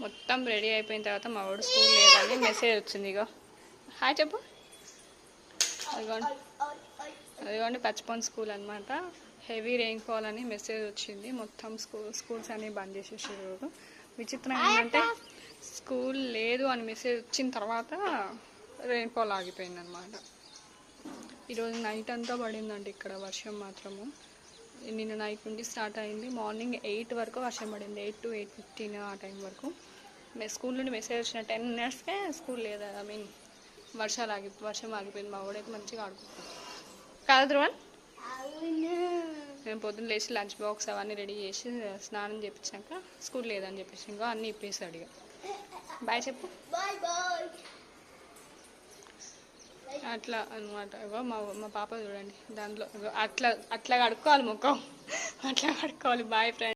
మొత్తం రెడీ అయిపోయిన తర్వాత మా వాడు స్కూల్ లేదని మెసేజ్ వచ్చింది. ఇగో హాయ్ చెప్పు. అదిగోండి పచ్చిపొన్ స్కూల్ అనమాట. హెవీ రెయిన్ఫాల్ అని మెసేజ్ వచ్చింది. మొత్తం స్కూల్స్ అన్నీ బంద్ చేసేసారు. విచిత్రం ఏంటంటే స్కూల్ లేదు అని మెసేజ్ వచ్చిన తర్వాత రెయిన్ఫాల్ ఆగిపోయింది అనమాట. ఈరోజు నైట్ అంతా పడిందండి ఇక్కడ వర్షం మాత్రము. నిన్న నైట్ నుండి స్టార్ట్ అయింది. మార్నింగ్ 8 వరకు వర్షం పడింది. 8 to 8:15 ఆ టైం వరకు. స్కూల్ నుండి మెసేజ్ వచ్చిన 10 minutesకే స్కూల్ లేదా వర్షం ఆగిపోయింది. మా వాడైతే మంచిగా ఆడుకుంటున్నాం కాదు ధ్రువన్. మేము పొద్దున్న లేచి లంచ్ బాక్స్ అవన్నీ రెడీ చేసి స్నానం చేయించాక స్కూల్ లేదని చెప్పేసి ఇంకా అన్నీ ఇప్పేసాడు. ఇక బాయ్ చెప్పు. అట్లా అనమాట. ఇగో మా పాప చూడండి దాంట్లో అట్లా కడుక్కోవాలి ముఖం, అట్లా కడుక్కోవాలి. Bye friends.